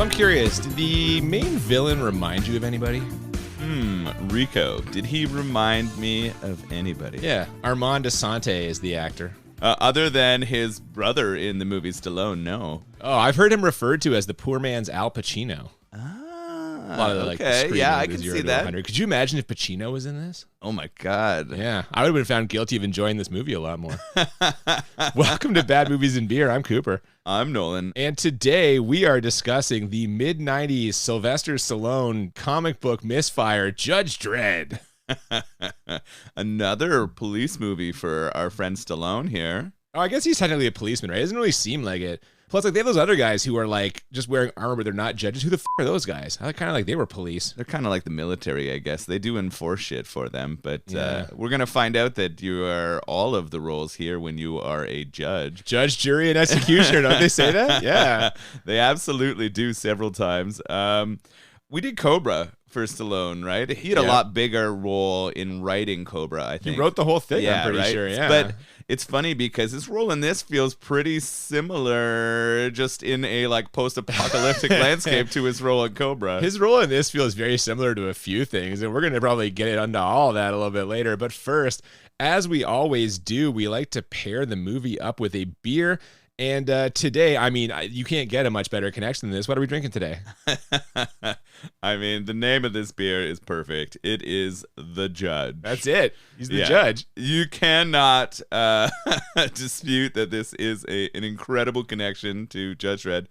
I'm curious, did the main villain remind you of anybody? Rico. Did he remind me of anybody? Yeah, Armand Asante is the actor. Other than his brother in the movie Stallone, no. Oh, I've heard him referred to as the poor man's Al Pacino. A lot of okay. Yeah, I can see that. 100. Could you imagine if Pacino was in this? Oh my God. Yeah, I would have been found guilty of enjoying this movie a lot more. Welcome to Bad Movies and Beer. I'm Cooper. I'm Nolan. And today we are discussing the mid-90s Sylvester Stallone comic book misfire, Judge Dredd. Another police movie for our friend Stallone here. Oh, I guess he's technically a policeman, right? It doesn't really seem like it. Plus, like, they have those other guys who are, like, just wearing armor, but they're not judges. Who the are those guys? I kind of like they were police. They're kind of like the military, I guess. They do enforce shit for them, but we're going to find out that you are all of the roles here when you are a judge. Judge, jury, and executioner. Don't they say that? Yeah. They absolutely do several times. We did Cobra for Stallone, right? He had a lot bigger role in writing Cobra, I think. He wrote the whole thing, yeah, I'm pretty right? sure, yeah. But it's funny because his role in this feels pretty similar, just in a like post-apocalyptic landscape to his role in Cobra. His role in this feels very similar to a few things, and we're going to probably get into all that a little bit later. But first, as we always do, we like to pair the movie up with a beer. And today, I mean, you can't get a much better connection than this. What are we drinking today? I mean, the name of this beer is perfect. It is The Judge. That's it. He's the judge. You cannot dispute that this is an incredible connection to Judge Dredd.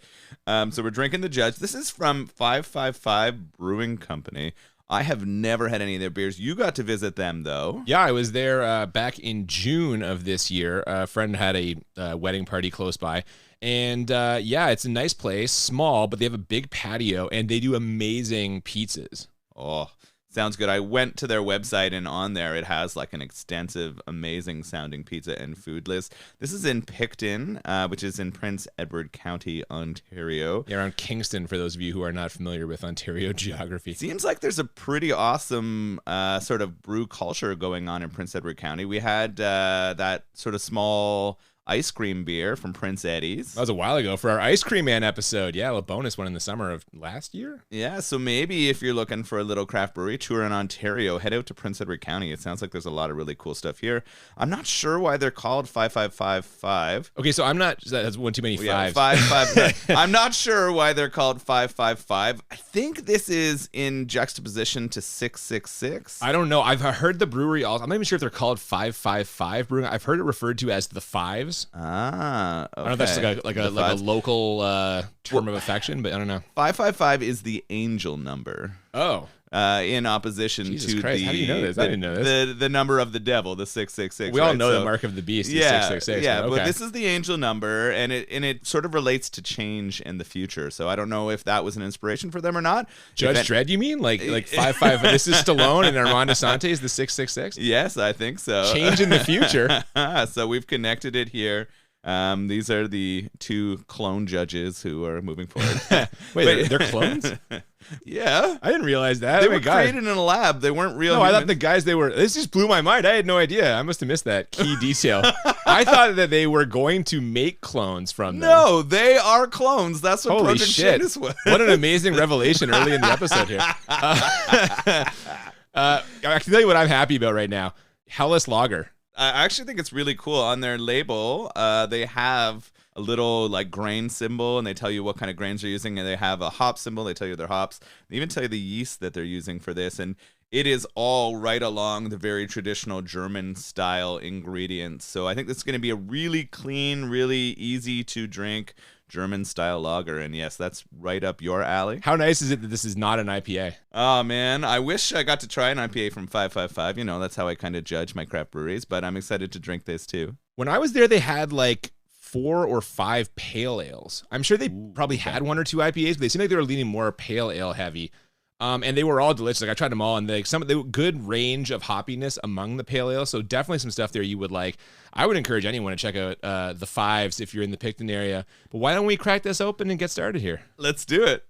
So we're drinking The Judge. This is from 555 Brewing Company. I have never had any of their beers. You got to visit them, though. Yeah, I was there back in June of this year. A friend had a wedding party close by. And yeah, it's a nice place, small, but they have a big patio, and they do amazing pizzas. Oh, sounds good. I went to their website, and on there it has like an extensive, amazing sounding pizza and food list. This is in Picton, which is in Prince Edward County, Ontario. Yeah, around Kingston, for those of you who are not familiar with Ontario geography. Seems like there's a pretty awesome sort of brew culture going on in Prince Edward County. We had that sort of small ice cream beer from Prince Eddie's. That was a while ago for our Ice Cream Man episode. Yeah, a bonus one in the summer of last year. Yeah, so maybe if you're looking for a little craft brewery tour in Ontario, head out to Prince Edward County. It sounds like there's a lot of really cool stuff here. I'm not sure why they're called 5555. Okay, so I'm not, that's one too many fives. 555. I'm not sure why they're called 555. I think this is in juxtaposition to 666. I don't know. I've heard the brewery also. I'm not even sure if they're called 555 Brewing. I've heard it referred to as the Fives. Okay. I don't know if that's like a local term of affection, but I don't know. 555 is the angel number. Oh. In opposition Jesus to Christ, how do you know this? I didn't know this. The number of the devil, the 666. We all know the mark of the beast is 666. Yeah, okay. But this is the angel number, and it sort of relates to change in the future. So I don't know if that was an inspiration for them or not. Judge Dredd, you mean? Like 55? This is Stallone and Armand Asante is the 666? Yes, I think so. Change in the future. So we've connected it here. These are the two clone judges who are moving forward. Wait, they're clones? Yeah. I didn't realize that. They were created in a lab. They weren't real humans. I thought the guys this just blew my mind. I had no idea. I must have missed that key detail. I thought that they were going to make clones from them. No, they are clones. That's what Holy Project shit. Shinness was. What an amazing revelation early in the episode here. I can tell you what I'm happy about right now. Helles Lager. I actually think it's really cool. On their label, they have a little like grain symbol, and they tell you what kind of grains they're using, and they have a hop symbol. They tell you their hops. They even tell you the yeast that they're using for this, and it is all right along the very traditional German style ingredients. So I think this is going to be a really clean, really easy to drink German style lager, and yes, that's right up your alley. How nice is it that this is not an IPA? Oh man, I wish I got to try an IPA from 555. You know, that's how I kind of judge my craft breweries, but I'm excited to drink this too. When I was there, they had like 4 or 5 pale ales. I'm sure they probably had 1 or 2 IPAs, but they seemed like they were leaning more pale ale heavy. And they were all delicious. Like I tried them all, and some of the good range of hoppiness among the pale ale. So definitely some stuff there you would like. I would encourage anyone to check out the Fives if you're in the Picton area. But why don't we crack this open and get started here? Let's do it.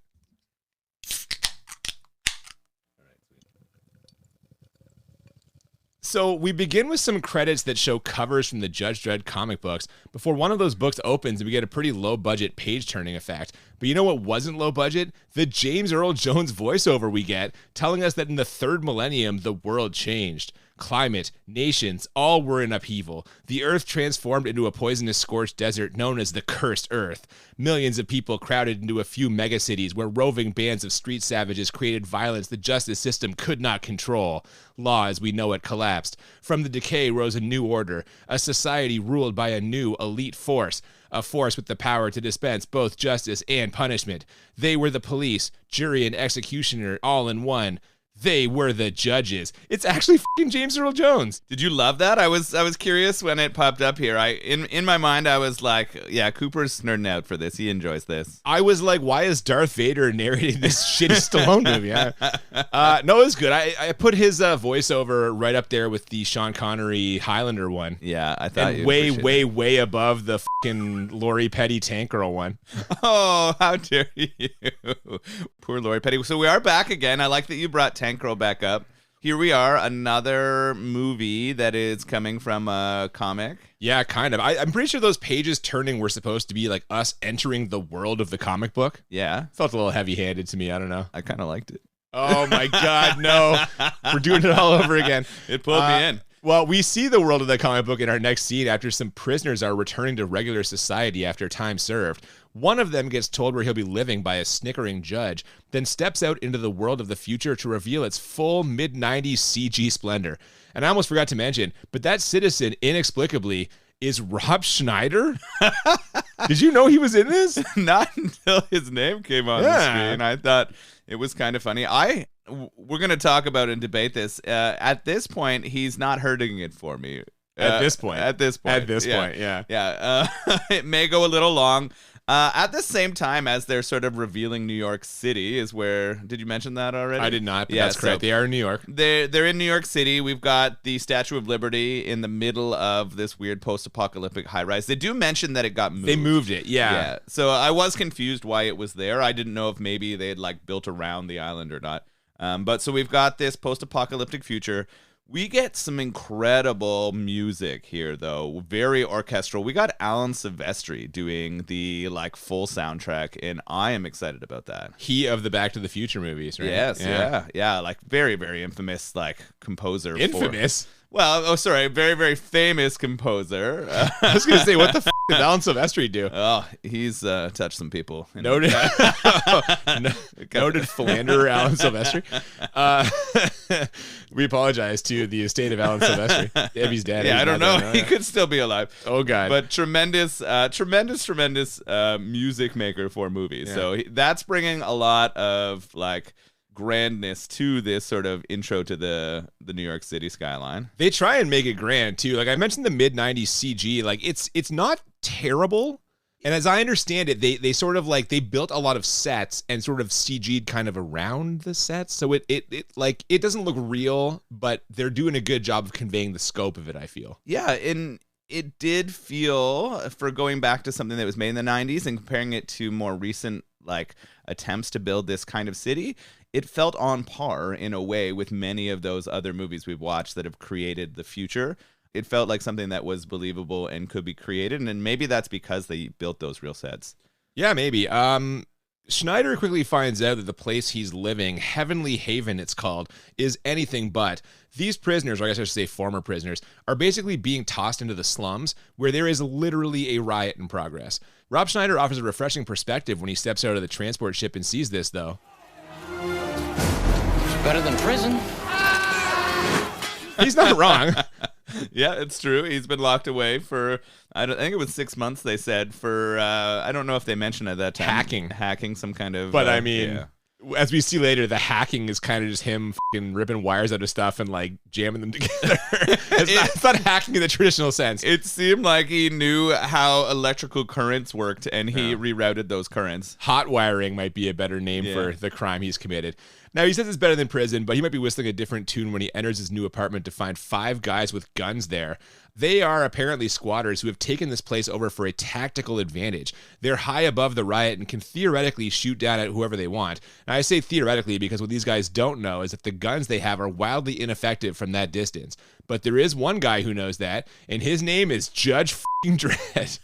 So we begin with some credits that show covers from the Judge Dredd comic books before one of those books opens and we get a pretty low budget page turning effect. But you know what wasn't low budget? The James Earl Jones voiceover we get telling us that in the third millennium, the world changed. Climate, nations, all were in upheaval. The earth transformed into a poisonous scorched desert known as the Cursed Earth. Millions of people crowded into a few megacities where roving bands of street savages created violence the justice system could not control. Law as we know it collapsed. From the decay rose a new order, a society ruled by a new elite force, a force with the power to dispense both justice and punishment. They were the police, jury, and executioner all in one. They were the judges. It's actually fucking James Earl Jones. Did you love that? I was curious when it popped up here. In my mind I was like, yeah, Cooper's nerding out for this. He enjoys this. I was like, why is Darth Vader narrating this shitty Stallone movie? No, it was good. I put his voiceover right up there with the Sean Connery Highlander one. Yeah, I thought and way above the fucking Lori Petty Tank Girl one. Oh, how dare you. Poor Lori Petty. So we are back again. I like that you brought Tank Girl back up. Here we are, another movie that is coming from a comic. Yeah, kind of. I'm pretty sure those pages turning were supposed to be like us entering the world of the comic book. Yeah. Felt a little heavy-handed to me. I don't know. I kind of liked it. Oh my God, no. We're doing it all over again. It pulled me in. Well, we see the world of the comic book in our next scene after some prisoners are returning to regular society after time served. One of them gets told where he'll be living by a snickering judge, then steps out into the world of the future to reveal its full mid-90s CG splendor. And I almost forgot to mention, but that citizen, inexplicably, is Rob Schneider? Did you know he was in this? Not until his name came on the screen. I thought it was kind of funny. We're going to talk about and debate this. At this point, he's not hurting it for me. At this point, yeah. It may go a little long. At the same time as they're sort of revealing New York City is where, did you mention that already? I did not, but that's correct. They are in New York. They're in New York City. We've got the Statue of Liberty in the middle of this weird post-apocalyptic high-rise. They do mention that it got moved. They moved it, yeah. So I was confused why it was there. I didn't know if maybe they had like built around the island or not. But so we've got this post-apocalyptic future. We get some incredible music here, though. Very orchestral. We got Alan Silvestri doing the like full soundtrack, and I am excited about that. He of the Back to the Future movies, right? Yes, yeah. Like very, very infamous, like composer. Infamous. Very, very famous composer. I was going to say, what the did Alan Silvestri do? Oh, he's touched some people. Noted philanderer Alan Silvestri. We apologize to the estate of Alan Silvestri. If he's dead. Yeah, I don't know. He could still be alive. Oh, God. But tremendous music maker for movies. Yeah. So that's bringing a lot of like grandness to this sort of intro to the New York City skyline. They try and make it grand too. Like I mentioned the mid-90s CG, like it's not terrible. And as I understand it, they sort of like they built a lot of sets and sort of CG'd kind of around the sets. So it doesn't look real, but they're doing a good job of conveying the scope of it, I feel. Yeah, and it did feel, for going back to something that was made in the 90s and comparing it to more recent like attempts to build this kind of city, it felt on par in a way with many of those other movies we've watched that have created the future. It felt like something that was believable and could be created, and maybe that's because they built those real sets. Yeah, maybe. Schneider quickly finds out that the place he's living, Heavenly Haven it's called, is anything but. These prisoners, or I guess I should say former prisoners, are basically being tossed into the slums where there is literally a riot in progress. Rob Schneider offers a refreshing perspective when he steps out of the transport ship and sees this, though. It's better than prison. He's not wrong. Yeah, it's true. He's been locked away for, I think it was 6 months, they said, for, I don't know if they mentioned at that time. Hacking some kind of... But I mean, as we see later, the hacking is kind of just him fucking ripping wires out of stuff and like jamming them together. It's not hacking in the traditional sense. It seemed like he knew how electrical currents worked and he rerouted those currents. Hot wiring might be a better name for the crime he's committed. Now, he says it's better than prison, but he might be whistling a different tune when he enters his new apartment to find 5 guys with guns there. They are apparently squatters who have taken this place over for a tactical advantage. They're high above the riot and can theoretically shoot down at whoever they want. Now, I say theoretically because what these guys don't know is that the guns they have are wildly ineffective from that distance. But there is one guy who knows that, and his name is Judge f***ing Dredd.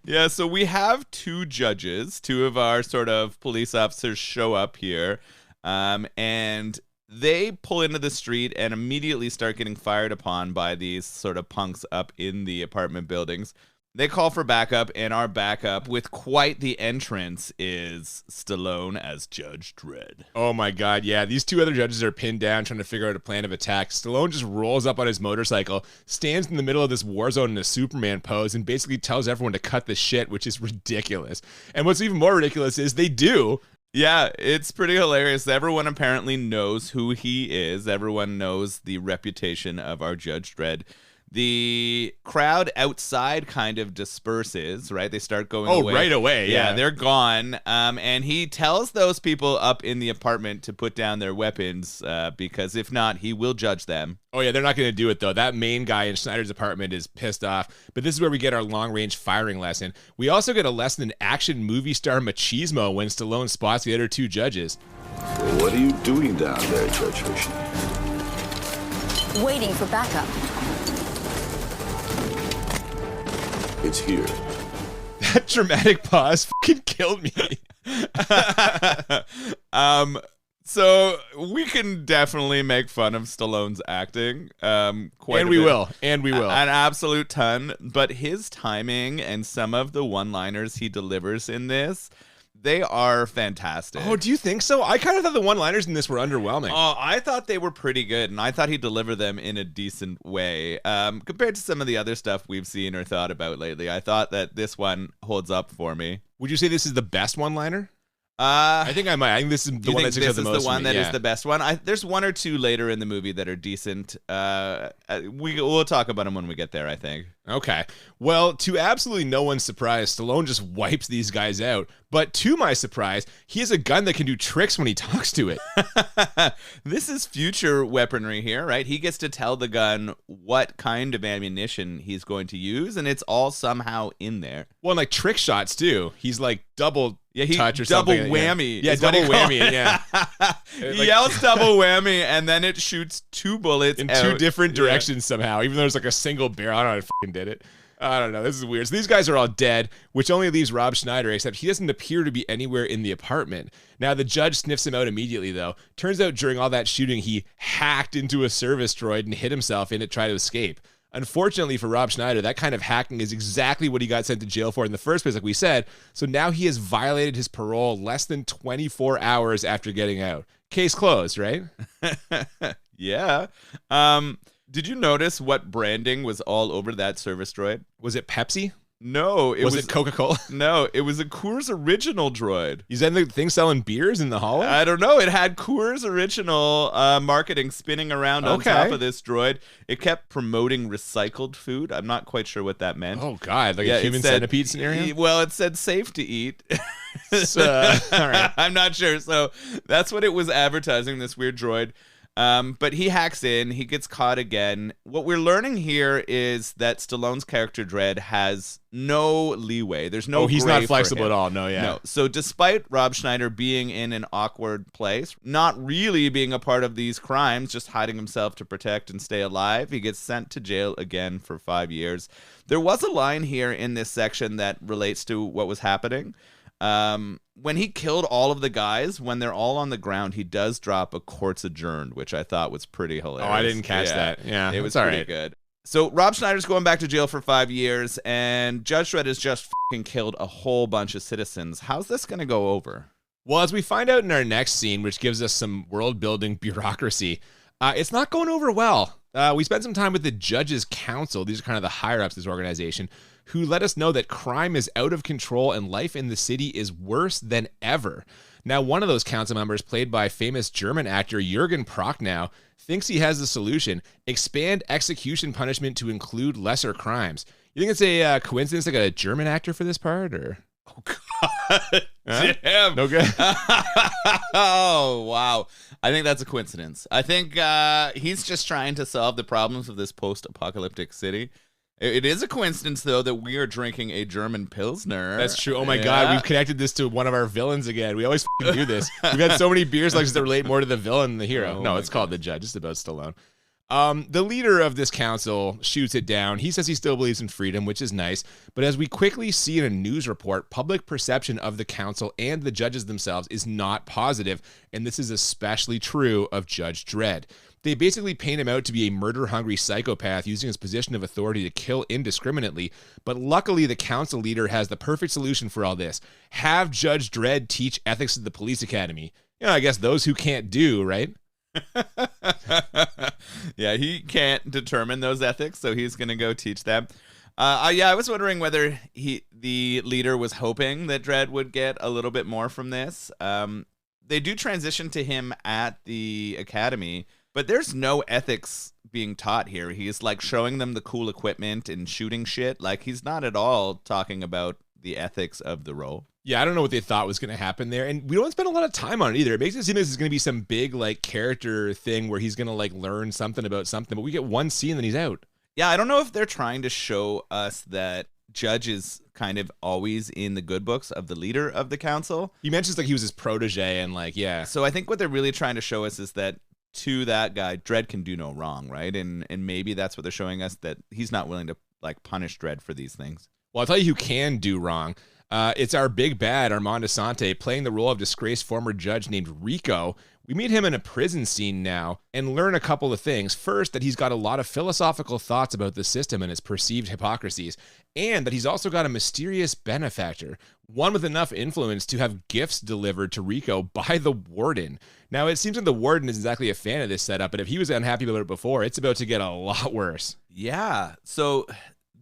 Yeah, so we have two judges, two of our sort of police officers show up here, and they pull into the street and immediately start getting fired upon by these sort of punks up in the apartment buildings. They call for backup, and our backup, with quite the entrance, is Stallone as Judge Dredd. Oh my God, yeah. These two other judges are pinned down trying to figure out a plan of attack. Stallone just rolls up on his motorcycle, stands in the middle of this war zone in a Superman pose, and basically tells everyone to cut the shit, which is ridiculous. And what's even more ridiculous is they do. Yeah, it's pretty hilarious. Everyone apparently knows who he is. Everyone knows the reputation of our Judge Dredd. The crowd outside kind of disperses, right? They start going away. Oh, right away, yeah. They're gone. And he tells those people up in the apartment to put down their weapons because if not, he will judge them. Oh, yeah, they're not going to do it, though. That main guy in Schneider's apartment is pissed off. But this is where we get our long-range firing lesson. We also get a lesson in action movie star machismo when Stallone spots the other two judges. So what are you doing down there, Judge Hershey? Waiting for backup. It's here. That dramatic pause fucking killed me. So we can definitely make fun of Stallone's acting. Quite and a we bit. will. And we will. An absolute ton. But his timing and some of the one-liners he delivers in this, they are fantastic. Oh, do you think so? I kind of thought the one-liners in this were underwhelming. Oh, I thought they were pretty good, and I thought he delivered them in a decent way. Compared to some of the other stuff we've seen or thought about lately, I thought that this one holds up for me. Would you say this is the best one-liner? I think I might. I think this is the one that sticks out the most. This is the one that is the best one. There's one or two later in the movie that are decent. We'll talk about them when we get there, I think. Okay. Well, to absolutely no one's surprise, Stallone just wipes these guys out. But to my surprise, he has a gun that can do tricks when he talks to it. This is future weaponry here, right? He gets to tell the gun what kind of ammunition he's going to use, and it's all somehow in there. Well, and like trick shots, too. He's like double touch or double something. whammy. Yeah, double whammy, yeah. He yells double whammy, and then it shoots two bullets in out. two different directions somehow, even though there's like a single barrel. I don't know how I fucking did it. I don't know. This is weird. So these guys are all dead, which only leaves Rob Schneider, except he doesn't appear to be anywhere in the apartment. Now, the judge sniffs him out immediately, though. Turns out during all that shooting, he hacked into a service droid and hit himself in it to try to escape. Unfortunately for Rob Schneider, that kind of hacking is exactly what he got sent to jail for in the first place, like we said. So now he has violated his parole less than 24 hours after getting out. Case closed, right? Yeah. Did you notice what branding was all over that service droid? Was it Pepsi? No. Was it Coca-Cola? No, it was a Coors Original droid. Is that the thing selling beers in the hallway? I don't know. It had Coors Original marketing spinning around on top of this droid. It kept promoting recycled food. I'm not quite sure what that meant. Oh, God. Like a human centipede scenario? Well, it said safe to eat. All right. I'm not sure. So that's what it was advertising, this weird droid. But he hacks in, he gets caught again. What we're learning here is that Stallone's character Dredd has no leeway. There's no he's gray not flexible for him. at all. No, yeah. No. So despite Rob Schneider being in an awkward place, not really being a part of these crimes, just hiding himself to protect and stay alive, he gets sent to jail again for 5 years. There was a line here in this section that relates to what was happening. When he killed all of the guys, when they're all on the ground, he does drop a court's adjourned, which I thought was pretty hilarious. Oh, I didn't catch that. Yeah, it was all pretty right. good. So Rob Schneider's going back to jail for 5 years, and Judge Dredd has just fucking killed a whole bunch of citizens. How's this going to go over? Well, as we find out in our next scene, which gives us some world-building bureaucracy, it's not going over well. We spent some time with the Judges Council. These are kind of the higher-ups of this organization, who let us know that crime is out of control and life in the city is worse than ever. Now, one of those council members, played by famous German actor Jürgen Prochnow, thinks he has the solution: expand execution punishment to include lesser crimes. You think it's a coincidence they got a German actor for this part, or? Oh, Damn. No good. Oh, wow. I think that's a coincidence. I think he's just trying to solve the problems of this post-apocalyptic city. It is a coincidence, though, that we are drinking a German Pilsner. That's true. Oh my God, we've connected this to one of our villains again. We always do this. We've had so many beer selections that relate more to the villain than the hero. No, it's called The Judge. It's about Stallone. The leader of this council shoots it down. He says he still believes in freedom, which is nice. But as we quickly see in a news report, public perception of the council and the judges themselves is not positive. And this is especially true of Judge Dredd. They basically paint him out to be a murder-hungry psychopath using his position of authority to kill indiscriminately. But luckily, the council leader has the perfect solution for all this. Have Judge Dredd teach ethics at the police academy. You know, I guess those who can't do, right? Yeah, he can't determine those ethics, so he's going to go teach them. I was wondering whether the leader was hoping that Dredd would get a little bit more from this. They do transition to him at the academy, but there's no ethics being taught here. He's like showing them the cool equipment and shooting shit. Like, he's not at all talking about the ethics of the role. Yeah, I don't know what they thought was going to happen there. And we don't spend a lot of time on it either. It makes it seem like this is going to be some big like character thing where he's going to like learn something about something. But we get one scene and then he's out. Yeah, I don't know if they're trying to show us that Judge is kind of always in the good books of the leader of the council. He mentions like he was his protege and like, yeah. So I think what they're really trying to show us is that to that guy, Dredd can do no wrong, right? And maybe that's what they're showing us, that he's not willing to like punish Dredd for these things. Well, I'll tell you who can do wrong. It's our big bad, Armand Assante, playing the role of disgraced former judge named Rico. We meet him in a prison scene now and learn a couple of things. First, that he's got a lot of philosophical thoughts about the system and its perceived hypocrisies, and that he's also got a mysterious benefactor, one with enough influence to have gifts delivered to Rico by the warden. Now, it seems like the warden isn't exactly a fan of this setup, but if he was unhappy about it before, it's about to get a lot worse. Yeah, so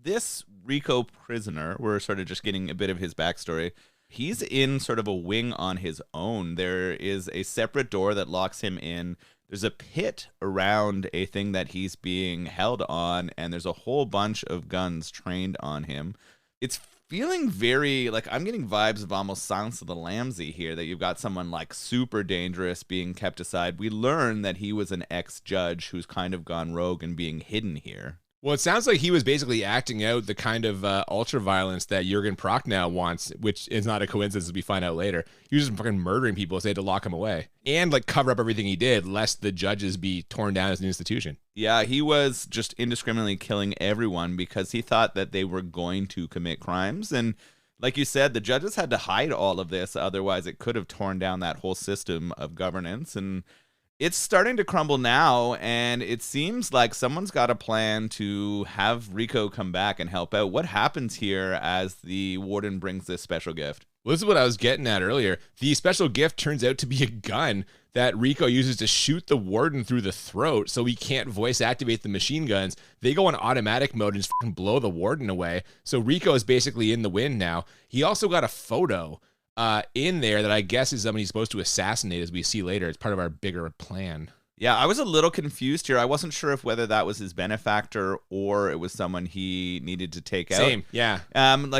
this Rico prisoner, we're sort of just getting a bit of his backstory. He's in sort of a wing on his own. There is a separate door that locks him in. There's a pit around a thing that he's being held on, and there's a whole bunch of guns trained on him. It's feeling very, like, I'm getting vibes of almost Silence of the Lambsy here, that you've got someone, like, super dangerous being kept aside. We learn that he was an ex-judge who's kind of gone rogue and being hidden here. Well, it sounds like he was basically acting out the kind of ultra-violence that Jürgen Prochnow wants, which is not a coincidence, as we find out later. He was just fucking murdering people, so they had to lock him away. And, like, cover up everything he did, lest the judges be torn down as an institution. Yeah, he was just indiscriminately killing everyone because he thought that they were going to commit crimes. And like you said, the judges had to hide all of this, otherwise it could have torn down that whole system of governance. And it's starting to crumble now, and it seems like someone's got a plan to have Rico come back and help out. What happens here as the warden brings this special gift? Well, this is what I was getting at earlier. The special gift turns out to be a gun that Rico uses to shoot the warden through the throat so he can't voice activate the machine guns. They go on automatic mode and just fucking blow the warden away. So Rico is basically in the wind now. He also got a photo in there that I guess is somebody he's supposed to assassinate, as we see later. It's part of our bigger plan. Yeah, I was a little confused here. I wasn't sure if whether that was his benefactor or it was someone he needed to take out. Same, yeah.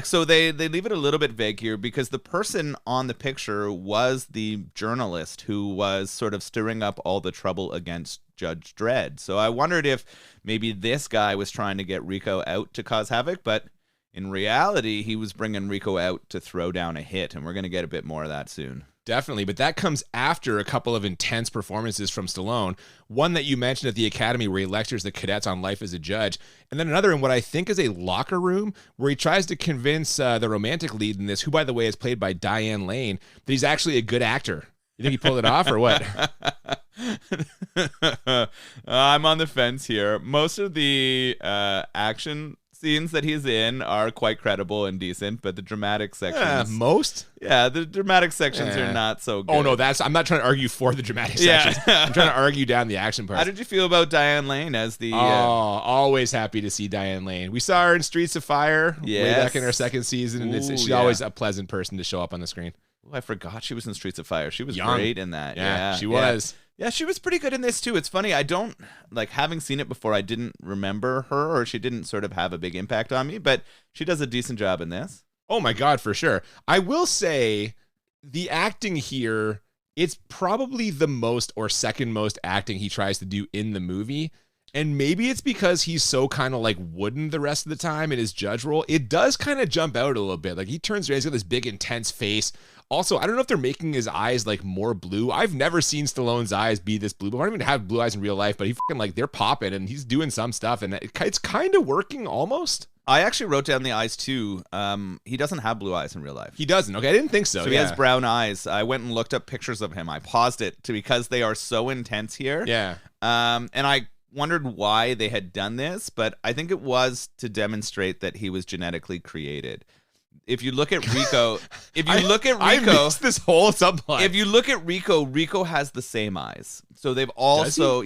So they leave it a little bit vague here because the person on the picture was the journalist who was sort of stirring up all the trouble against Judge Dredd. So I wondered if maybe this guy was trying to get Rico out to cause havoc, but in reality, he was bringing Rico out to throw down a hit, and we're going to get a bit more of that soon. Definitely, but that comes after a couple of intense performances from Stallone. One that you mentioned at the Academy where he lectures the cadets on life as a judge, and then another in what I think is a locker room where he tries to convince the romantic lead in this, who, by the way, is played by Diane Lane, that he's actually a good actor. You think he pulled it off or what? I'm on the fence here. Most of the action scenes that he's in are quite credible and decent, but the dramatic sections... the dramatic sections are not so good. Oh, no, I'm not trying to argue for the dramatic sections. I'm trying to argue down the action parts. How did you feel about Diane Lane as the... always happy to see Diane Lane. We saw her in Streets of Fire way back in her second season, and she's always a pleasant person to show up on the screen. Oh, I forgot she was in Streets of Fire. She was great in that. Yeah, she was. Yeah, she was pretty good in this too. It's funny, I don't, like, having seen it before, I didn't remember her, or she didn't sort of have a big impact on me, but she does a decent job in this. Oh my God, for sure. I will say the acting here, it's probably the most or second most acting he tries to do in the movie. And maybe it's because he's so kind of like wooden the rest of the time in his judge role. It does kind of jump out a little bit. Like he turns around, he's got this big intense face. Also, I don't know if they're making his eyes like more blue. I've never seen Stallone's eyes be this blue. I don't even have blue eyes in real life, but he fucking like they're popping and he's doing some stuff and it's kind of working almost. I actually wrote down the eyes too. He doesn't have blue eyes in real life. He doesn't. Okay, I didn't think so. So he has brown eyes. I went and looked up pictures of him. I paused it because they are so intense here. Yeah. And I wondered why they had done this, but I think it was to demonstrate that he was genetically created. If you look at Rico, I missed this whole subplot. If you look at Rico has the same eyes. So they've also,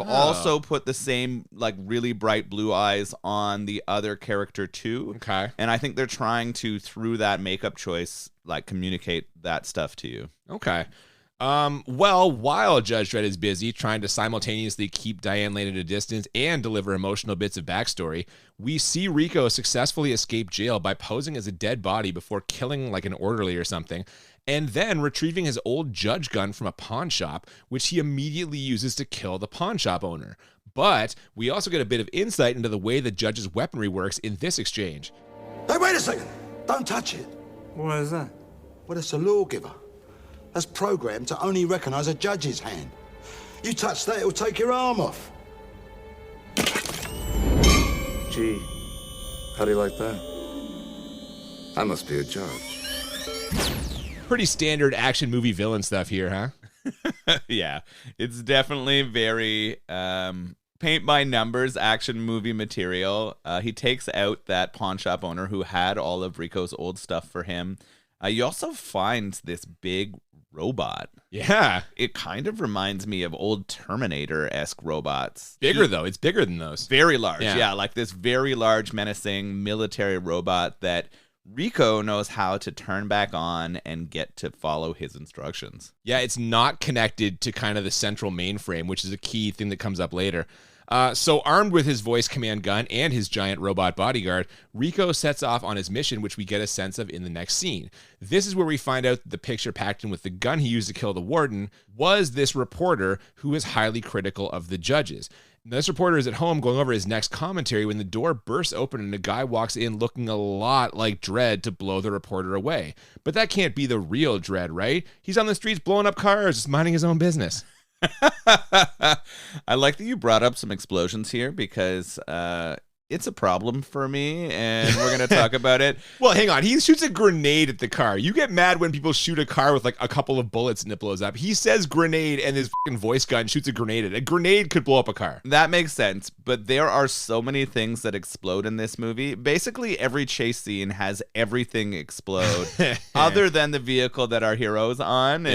also put the same like really bright blue eyes on the other character too. Okay. And I think they're trying to, through that makeup choice, like communicate that stuff to you. Okay. Well, while Judge Dredd is busy trying to simultaneously keep Diane Lane at a distance and deliver emotional bits of backstory, we see Rico successfully escape jail by posing as a dead body before killing like an orderly or something, and then retrieving his old judge gun from a pawn shop, which he immediately uses to kill the pawn shop owner. But we also get a bit of insight into the way the judge's weaponry works in this exchange. Hey, wait a second. Don't touch it. Why is that? Well, it's a lawgiver. That's programmed to only recognize a judge's hand. You touch that, it'll take your arm off. Gee, how do you like that? I must be a judge. Pretty standard action movie villain stuff here, huh? Yeah, it's definitely very paint by numbers action movie material. He takes out that pawn shop owner who had all of Rico's old stuff for him. You also find this big robot. Yeah. It kind of reminds me of old Terminator-esque robots. Bigger, though. It's bigger than those. Very large. Yeah. Yeah, like this very large, menacing military robot that Rico knows how to turn back on and get to follow his instructions. Yeah, it's not connected to kind of the central mainframe, which is a key thing that comes up later. So armed with his voice command gun and his giant robot bodyguard, Rico sets off on his mission, which we get a sense of in the next scene. This is where we find out that the picture packed in with the gun he used to kill the warden was this reporter who is highly critical of the judges. Now, this reporter is at home going over his next commentary when the door bursts open and a guy walks in looking a lot like Dredd to blow the reporter away. But that can't be the real Dredd, right? He's on the streets blowing up cars, just minding his own business. I like that you brought up some explosions here because it's a problem for me, and we're going to talk about it. Well, hang on. He shoots a grenade at the car. You get mad when people shoot a car with like a couple of bullets and it blows up. He says grenade, and his fucking voice gun shoots a grenade at it. A grenade could blow up a car. That makes sense, but there are so many things that explode in this movie. Basically, every chase scene has everything explode other than the vehicle that our hero's on.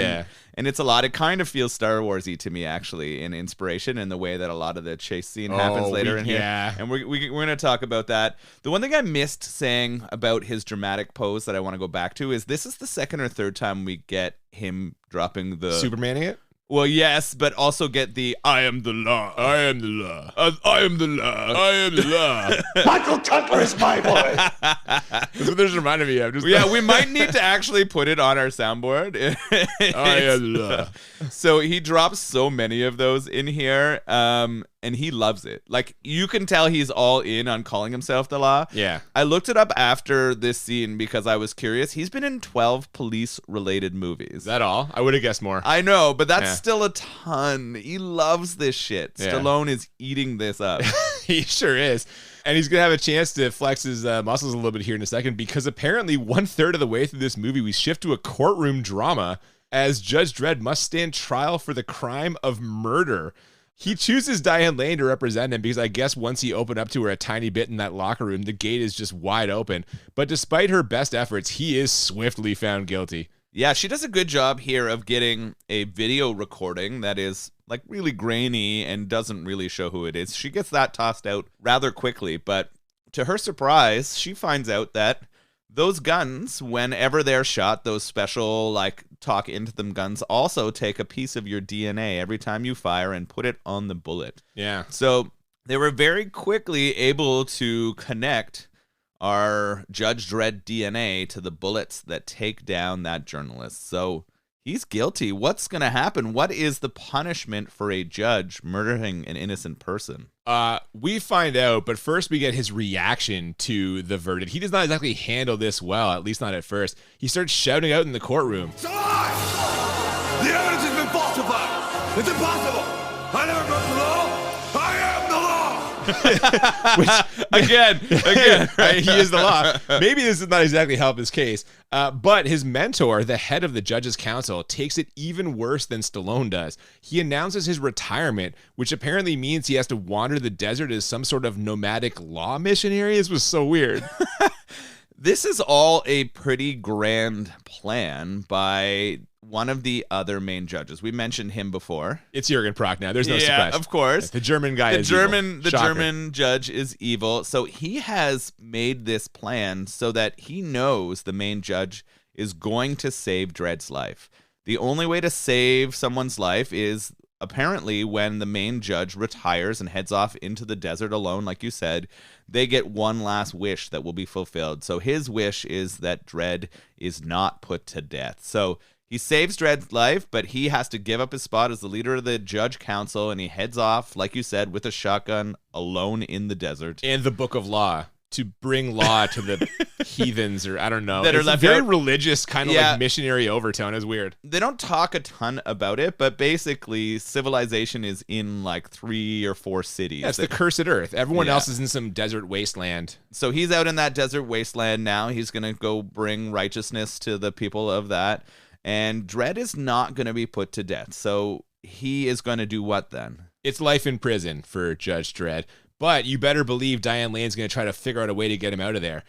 And it's a lot. It kind of feels Star Wars-y to me, actually, in inspiration in the way that a lot of the chase scene happens later in here. Yeah. And we're going to talk about that. The one thing I missed saying about his dramatic pose that I want to go back to is this is the second or third time we get him dropping the... Supermaning it? Well, yes, but also get the I am the law. I am the law. I am the law. I am the law. Michael Cutler is my boy. That's what this reminded me of. Yeah, we might need to actually put it on our soundboard. I am the law. So he drops so many of those in here, and he loves it. Like, you can tell he's all in on calling himself the law. Yeah. I looked it up after this scene because I was curious. He's been in 12 police-related movies. Is that all? I would have guessed more. I know, but that's still a ton. He loves this shit. Yeah. Stallone is eating this up. He sure is. And he's going to have a chance to flex his muscles a little bit here in a second because apparently 1/3 of the way through this movie, we shift to a courtroom drama as Judge Dredd must stand trial for the crime of murder. He chooses Diane Lane to represent him because I guess once he opened up to her a tiny bit in that locker room, the gate is just wide open. But despite her best efforts, he is swiftly found guilty. Yeah, she does a good job here of getting a video recording that is like really grainy and doesn't really show who it is. She gets that tossed out rather quickly, but to her surprise, she finds out that those guns, whenever they're shot, those special like talk into them guns also take a piece of your DNA every time you fire and put it on the bullet. Yeah. So they were very quickly able to connect are Judge Dredd DNA to the bullets that take down that journalist. So he's guilty. What's going to happen? What is the punishment for a judge murdering an innocent person? We find out, but first we get his reaction to the verdict. He does not exactly handle this well, at least not at first. He starts shouting out in the courtroom. It's a lie! The evidence has been falsified! It's impossible! I never broke the law! I am the law! Which, Again, right? He is the law. Maybe this does not exactly help his case. But his mentor, the head of the judge's council, takes it even worse than Stallone does. He announces his retirement, which apparently means he has to wander the desert as some sort of nomadic law missionary. This was so weird. This is all a pretty grand plan by one of the other main judges. We mentioned him before. It's Jürgen Prochnow. There's no surprise. Of course. The German guy is evil. The Shocker. German judge is evil. So he has made this plan so that he knows the main judge is going to save Dredd's life. The only way to save someone's life is apparently when the main judge retires and heads off into the desert alone, like you said, they get one last wish that will be fulfilled. So his wish is that Dredd is not put to death. So he saves Dredd's life, but he has to give up his spot as the leader of the judge council, and he heads off, like you said, with a shotgun alone in the desert. And the Book of Law to bring law to the heathens, or I don't know. That are It's left very out. religious, kind of like missionary overtone. It's weird. They don't talk a ton about it, but basically civilization is in like 3 or 4 cities. Yeah, it's the cursed earth. Everyone Yeah. else is in some desert wasteland. So he's out in that desert wasteland now. He's going to go bring righteousness to the people of that. And Dredd is not going to be put to death. So he is going to do what then? It's life in prison for Judge Dredd. But you better believe Diane Lane's going to try to figure out a way to get him out of there.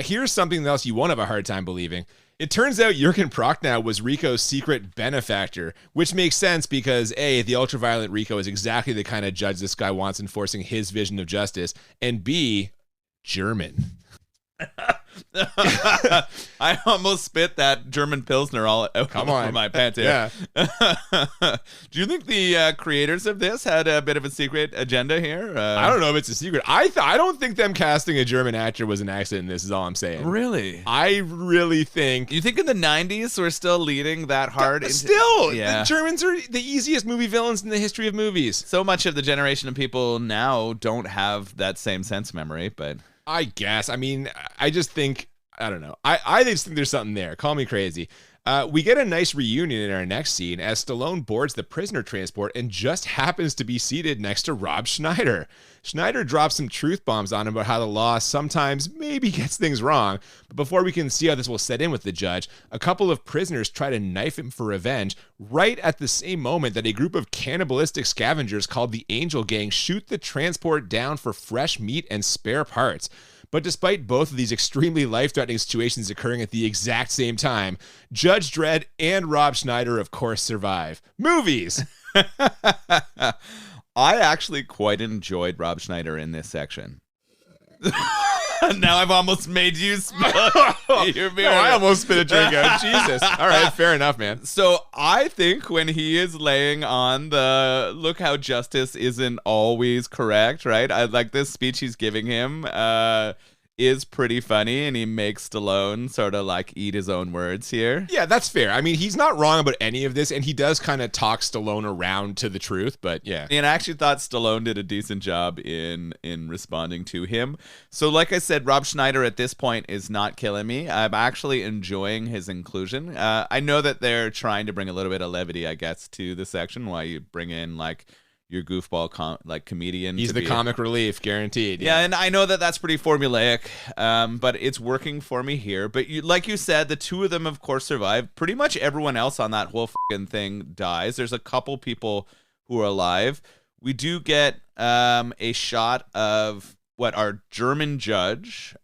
Here's something else you won't have a hard time believing. It turns out Jürgen Prochnow was Rico's secret benefactor, which makes sense because A, the ultraviolet Rico is exactly the kind of judge this guy wants enforcing his vision of justice, and B, German. I almost spit that German Pilsner all out of my pants here. Yeah. Do you think the creators of this had a bit of a secret agenda here? I don't know if it's a secret. I don't think them casting a German actor was an accident. This is all I'm saying. Really? I really think. You think in the 90s we're still leading that hard? Still, Yeah. the Germans are the easiest movie villains in the history of movies. So much of the generation of people now don't have that same sense memory, but I guess. I mean, I just think, I don't know. I just think there's something there. Call me crazy. We get a nice reunion in our next scene as Stallone boards the prisoner transport and just happens to be seated next to Rob Schneider. Schneider drops some truth bombs on him about how the law sometimes maybe gets things wrong. But before we can see how this will set in with the judge, a couple of prisoners try to knife him for revenge right at the same moment that a group of cannibalistic scavengers called the Angel Gang shoot the transport down for fresh meat and spare parts. But despite both of these extremely life-threatening situations occurring at the exact same time, Judge Dredd and Rob Schneider, of course, survive. Movies! I actually quite enjoyed Rob Schneider in this section. Now I've almost made you spill your beer. No, I almost spit a drink out. Jesus. All right, fair enough, man. So I think when he is laying on the look how justice isn't always correct, right? I like this speech he's giving him is pretty funny, and he makes Stallone sort of like eat his own words here. Yeah, that's fair. I mean, he's not wrong about any of this, and he does kind of talk Stallone around to the truth, but yeah. And I actually thought Stallone did a decent job in responding to him. So like I said, Rob Schneider at this point is not killing me. I'm actually enjoying his inclusion. I know that they're trying to bring a little bit of levity, I guess, to the section while you bring in like your goofball comedian. He's the comic relief, guaranteed. Yeah, and I know that that's pretty formulaic, but it's working for me here. But like you said, the two of them, of course, survive. Pretty much everyone else on that whole fucking thing dies. There's a couple people who are alive. We do get a shot of what our German judge.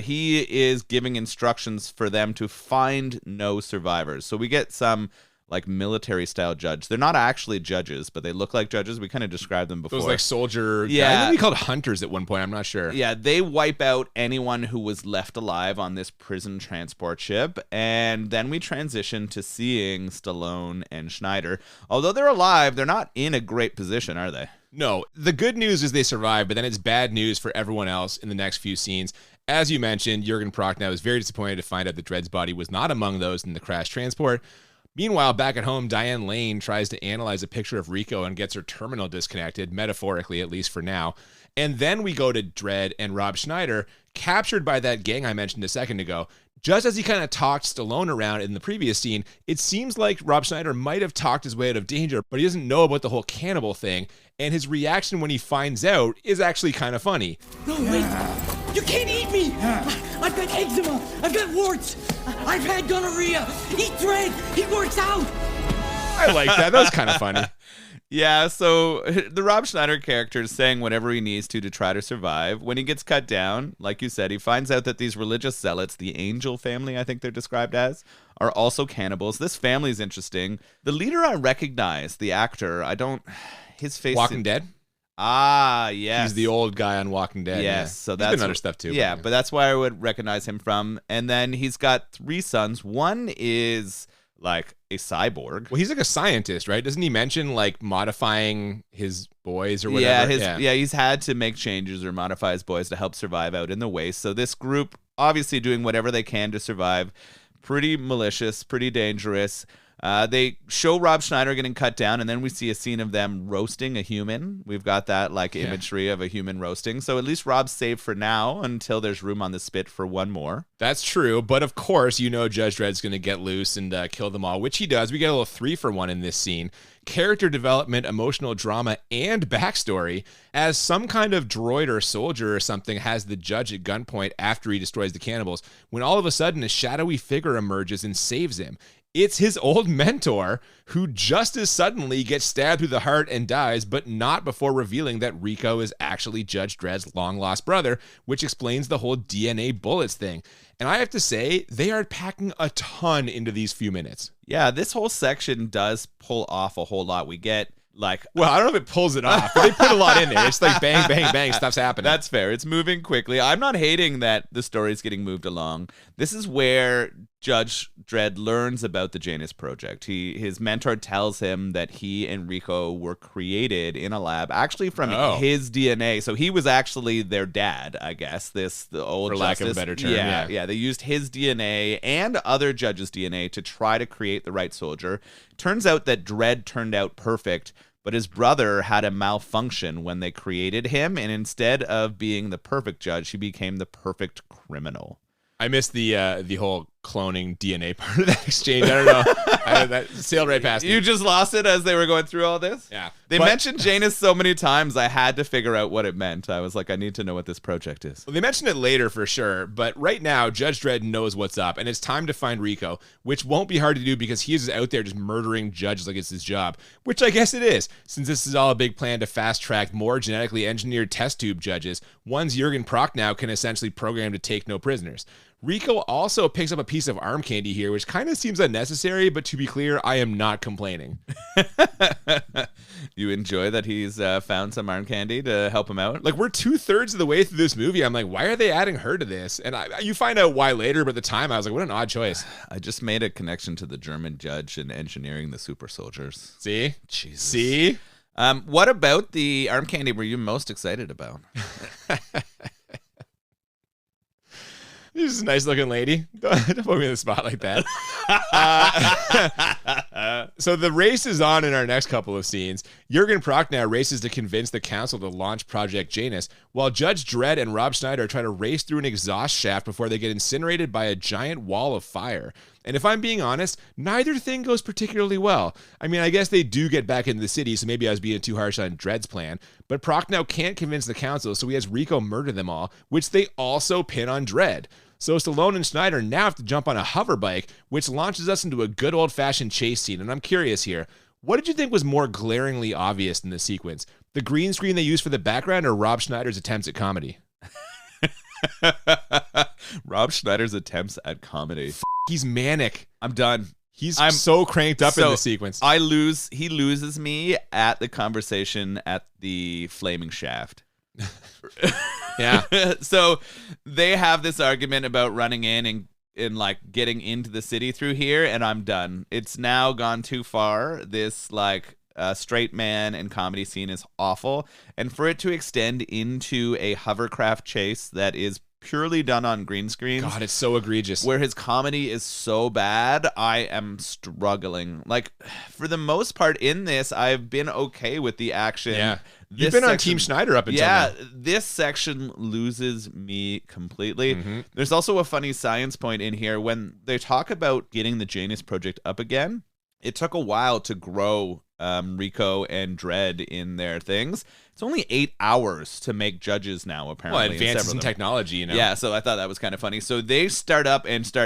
He is giving instructions for them to find no survivors. So we get some like military style judge. They're not actually judges, but they look like judges. We kind of described them before. Those like soldier. Yeah. I think we called hunters at one point. I'm not sure. Yeah, they wipe out anyone who was left alive on this prison transport ship. And then we transition to seeing Stallone and Schneider. Although they're alive, they're not in a great position, are they? No, the good news is they survive, but then it's bad news for everyone else in the next few scenes As you mentioned, Jurgen Prochnow is very disappointed to find out that Dredd's body was not among those in the crash transport. Meanwhile, back at home, Diane Lane tries to analyze a picture of Rico and gets her terminal disconnected, metaphorically at least for now. And then we go to Dredd and Rob Schneider, captured by that gang I mentioned a second ago. Just as he kind of talked Stallone around in the previous scene, it seems like Rob Schneider might have talked his way out of danger, but he doesn't know about the whole cannibal thing. And his reaction when he finds out is actually kind of funny. No, wait! You can't eat me! I've got eczema! I've got warts! I've had gonorrhea! Eat Dredd! He works out! I like that. That was kind of funny. Yeah, so the Rob Schneider character is saying whatever he needs to try to survive. When he gets cut down, like you said, he finds out that these religious zealots, the Angel family, I think they're described as, are also cannibals. This family is interesting. The leader I recognize, the actor, his face... Walking Dead? Ah, yes. He's the old guy on Walking Dead. Yes, Yeah. so that's He's been other stuff too. Yeah, but that's where I would recognize him from. And then he's got 3 sons. One is like a cyborg. Well, he's like a scientist, right? Doesn't he mention like modifying his boys or whatever? Yeah, he's had to make changes or modify his boys to help survive out in the waste. So this group obviously doing whatever they can to survive. Pretty malicious, pretty dangerous. They show Rob Schneider getting cut down, and then we see a scene of them roasting a human. We've got that imagery of a human roasting. So at least Rob's saved for now until there's room on the spit for one more. That's true, but of course, Judge Dredd's going to get loose and kill them all, which he does. We get a little 3-for-1 in this scene. Character development, emotional drama, and backstory, as some kind of droid or soldier or something has the judge at gunpoint after he destroys the cannibals, when all of a sudden a shadowy figure emerges and saves him. It's his old mentor, who just as suddenly gets stabbed through the heart and dies, but not before revealing that Rico is actually Judge Dredd's long-lost brother, which explains the whole DNA bullets thing. And I have to say, they are packing a ton into these few minutes. Yeah, this whole section does pull off a whole lot. We get well, I don't know if it pulls it off, but they put a lot in there. It's like bang, bang, bang, stuff's happening. That's fair. It's moving quickly. I'm not hating that the story's getting moved along. This is where Judge Dredd learns about the Janus Project. His mentor tells him that he and Rico were created in a lab, actually from his DNA. So he was actually their dad, I guess. The old for justice. lack of a better term. Yeah. They used his DNA and other judges' DNA to try to create the right soldier. Turns out that Dredd turned out perfect, but his brother had a malfunction when they created him, and instead of being the perfect judge, he became the perfect criminal. I missed the whole cloning DNA part of that exchange. I don't know. That sailed right past me. You just lost it as they were going through all this? Yeah. They mentioned Janus so many times, I had to figure out what it meant. I was like, I need to know what this project is. Well, they mentioned it later for sure, but right now, Judge Dredd knows what's up, and it's time to find Rico, which won't be hard to do because he is out there just murdering judges like it's his job, which I guess it is, since this is all a big plan to fast-track more genetically engineered test tube judges, ones Jurgen Prochnow can essentially program to take no prisoners. Rico also picks up a piece of arm candy here, which kind of seems unnecessary, but to be clear, I am not complaining. You enjoy that he's found some arm candy to help him out? Like, we're 2/3 of the way through this movie. I'm like, why are they adding her to this? And you find out why later, but at the time, I was like, what an odd choice. I just made a connection to the German judge in engineering the super soldiers. See? Jesus. See? What about the arm candy were you most excited about? This is a nice looking lady. Don't put me in the spot like that. So the race is on in our next couple of scenes. Jurgen Prochnow races to convince the council to launch Project Janus, while Judge Dredd and Rob Schneider try to race through an exhaust shaft before they get incinerated by a giant wall of fire. And if I'm being honest, neither thing goes particularly well. I mean, I guess they do get back into the city, so maybe I was being too harsh on Dredd's plan. But Prochnow can't convince the council, so he has Rico murder them all, which they also pin on Dredd. So Stallone and Schneider now have to jump on a hover bike, which launches us into a good old-fashioned chase scene. And I'm curious here, what did you think was more glaringly obvious in this sequence? The green screen they used for the background or Rob Schneider's attempts at comedy? Rob Schneider's attempts at comedy. He's manic. I'm done. I'm so cranked up in the sequence. He loses me at the conversation at the flaming shaft. Yeah. So they have this argument about running in and like getting into the city through here, and I'm done. It's now gone too far. This straight man and comedy scene is awful, and for it to extend into a hovercraft chase that is purely done on green screens. God, it's so egregious. Where his comedy is so bad, I am struggling. Like, for the most part in this, I've been okay with the action. Yeah. This You've been on section- Team Schneider up until now. this section loses me completely. Mm-hmm. There's also a funny science point in here when they talk about getting the Janus Project up again. It took a while to grow Rico and Dredd in their things. It's only 8 hours to make judges now, apparently. Well, advances in technology, you know. Yeah, so I thought that was kind of funny. So they start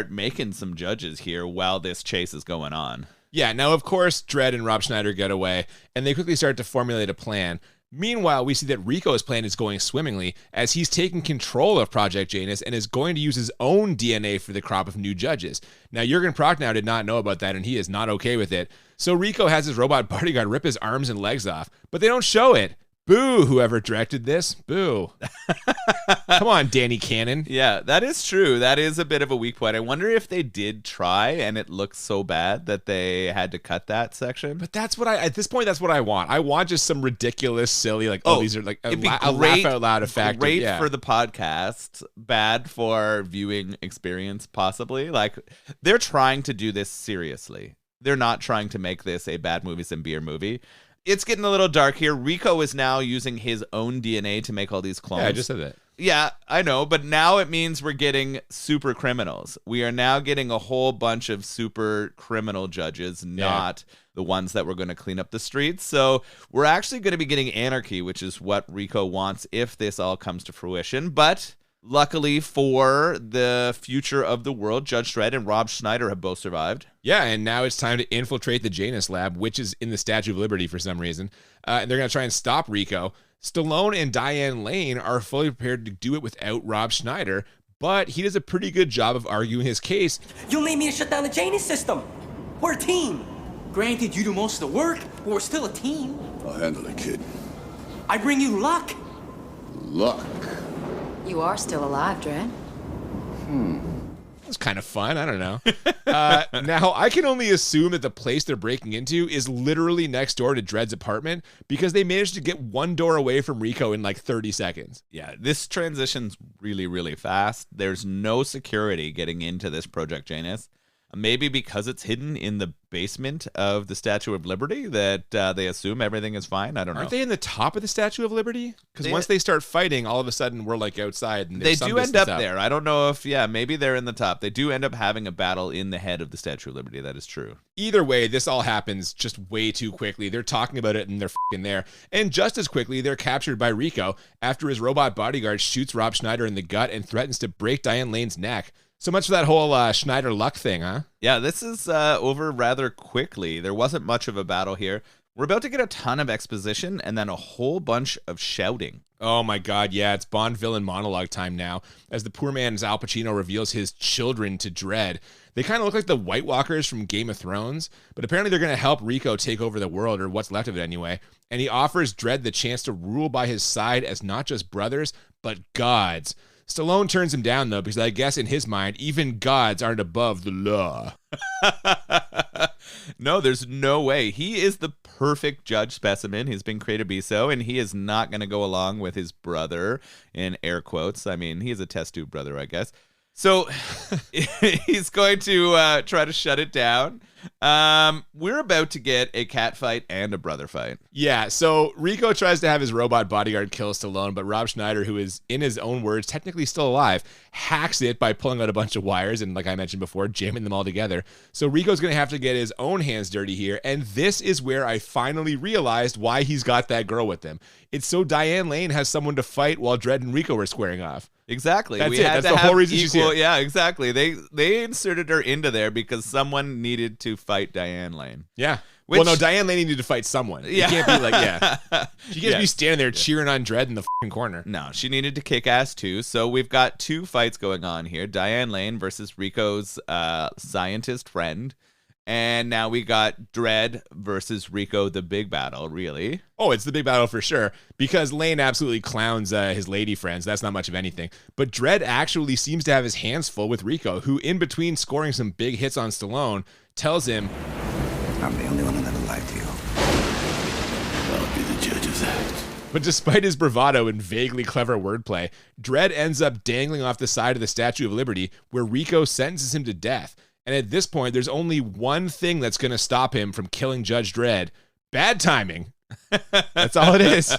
making some judges here while this chase is going on. Yeah, now, of course, Dredd and Rob Schneider get away, and they quickly start to formulate a plan. Meanwhile, we see that Rico's plan is going swimmingly as he's taking control of Project Janus and is going to use his own DNA for the crop of new judges. Now, Jurgen Prochnow did not know about that, and he is not okay with it. So Rico has his robot bodyguard rip his arms and legs off, but they don't show it. Boo, whoever directed this. Boo. Come on, Danny Cannon. Yeah, that is true. That is a bit of a weak point. I wonder if they did try and it looked so bad that they had to cut that section. But that's what at this point, that's what I want. I want just some ridiculous, silly, like, these are like a it'd be laugh out loud effect. Great for the podcast, bad for viewing experience, possibly. Like, they're trying to do this seriously. They're not trying to make this a bad movies and beer movie. It's getting a little dark here. Rico is now using his own DNA to make all these clones. Yeah, I just said that. Yeah, I know, but now it means we're getting super criminals. We are now getting a whole bunch of super criminal judges, not the ones that were going to clean up the streets. So we're actually going to be getting anarchy, which is what Rico wants if this all comes to fruition. But luckily for the future of the world, Judge Dredd and Rob Schneider have both survived. Yeah, and now it's time to infiltrate the Janus lab, which is in the Statue of Liberty for some reason. And they're going to try and stop Rico. Stallone and Diane Lane are fully prepared to do it without Rob Schneider, but he does a pretty good job of arguing his case. You'll need me to shut down the Janus system. We're a team. Granted, you do most of the work, but we're still a team. I'll handle it, kid. I bring you luck. Luck. You are still alive, Dredd. It's kind of fun. I don't know. Now, I can only assume that the place they're breaking into is literally next door to Dredd's apartment because they managed to get one door away from Rico in like 30 seconds. Yeah, this transition's really, really fast. There's no security getting into this Project Janus. Maybe because it's hidden in the basement of the Statue of Liberty that they assume everything is fine. I don't know. Aren't they in the top of the Statue of Liberty? Because once they start fighting, all of a sudden we're like outside. And they do end up there. I don't know if, maybe they're in the top. They do end up having a battle in the head of the Statue of Liberty. That is true. Either way, this all happens just way too quickly. They're talking about it and they're f***ing there. And just as quickly, they're captured by Rico after his robot bodyguard shoots Rob Schneider in the gut and threatens to break Diane Lane's neck. So much for that whole Schneider luck thing, huh? Yeah, this is over rather quickly. There wasn't much of a battle here. We're about to get a ton of exposition and then a whole bunch of shouting. Oh my God, yeah, it's Bond villain monologue time now, as the poor man's Al Pacino reveals his children to Dredd. They kind of look like the White Walkers from Game of Thrones, but apparently they're going to help Rico take over the world, or what's left of it anyway. And he offers Dredd the chance to rule by his side as not just brothers, but gods. Stallone turns him down, though, because I guess in his mind, even gods aren't above the law. No, there's no way. He is the perfect judge specimen. He's been created to be so, and he is not going to go along with his brother, in air quotes. I mean, he's a test tube brother, I guess. So he's going to try to shut it down. We're about to get a cat fight and a brother fight. Yeah, so Rico tries to have his robot bodyguard kill Stallone, but Rob Schneider, who is, in his own words, technically still alive, hacks it by pulling out a bunch of wires and, like I mentioned before, jamming them all together. So Rico's going to have to get his own hands dirty here, and this is where I finally realized why he's got that girl with him. It's so Diane Lane has someone to fight while Dredd and Rico are squaring off. Exactly. That's it. That's the whole reason she's here. Yeah, exactly. They inserted her into there because someone needed to fight Diane Lane. Yeah. Which, well, no, Diane Lane needed to fight someone. Yeah. You can't be like, She can't be standing there cheering on Dredd in the fucking corner. No, she needed to kick ass too. So we've got two fights going on here. Diane Lane versus Rico's scientist friend. And now we got Dredd versus Rico, the big battle, really. Oh, it's the big battle for sure, because Lane absolutely clowns his lady friends. That's not much of anything. But Dredd actually seems to have his hands full with Rico, who, in between scoring some big hits on Stallone, tells him, I'm the only one who never lied to you. I'll be the judge of that. But despite his bravado and vaguely clever wordplay, Dredd ends up dangling off the side of the Statue of Liberty, where Rico sentences him to death. And at this point, there's only one thing that's going to stop him from killing Judge Dredd. Bad timing. That's all it is.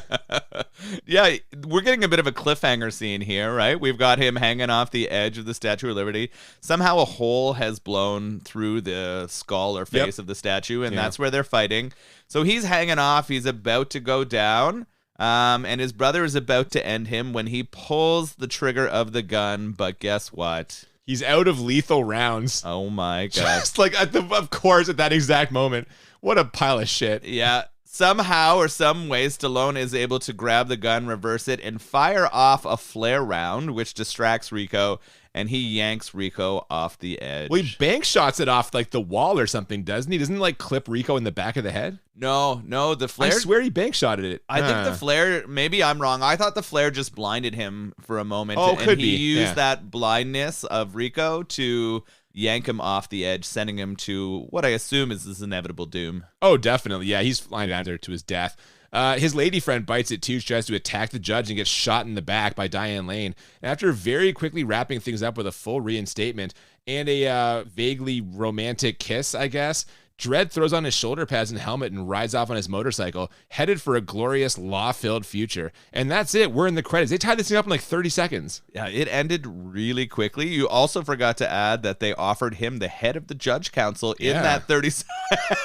Yeah, we're getting a bit of a cliffhanger scene here, right? We've got him hanging off the edge of the Statue of Liberty. Somehow a hole has blown through the skull or face of the statue, and that's where they're fighting. So he's hanging off. He's about to go down, and his brother is about to end him when he pulls the trigger of the gun. But guess what? He's out of lethal rounds. Oh, my God. Just like, of course, at that exact moment. What a pile of shit. Yeah. Somehow or some way, Stallone is able to grab the gun, reverse it, and fire off a flare round, which distracts Rico, and he yanks Rico off the edge. Well, he bank shots it off like the wall or something, doesn't he? Doesn't he like clip Rico in the back of the head? No, the flare. I swear he bank shotted it. I think the flare, maybe I'm wrong. I thought the flare just blinded him for a moment. Oh, and could he be. used that blindness of Rico to yank him off the edge, sending him to what I assume is his inevitable doom. Oh, definitely. Yeah, he's flying down there to his death. His lady friend bites it too. She tries to attack the judge and gets shot in the back by Diane Lane. And after very quickly wrapping things up with a full reinstatement and a vaguely romantic kiss, I guess, Dredd throws on his shoulder pads and helmet and rides off on his motorcycle, headed for a glorious law-filled future. And that's it. We're in the credits. They tied this thing up in like 30 seconds. Yeah, it ended really quickly. You also forgot to add that they offered him the head of the judge council in that 30 seconds.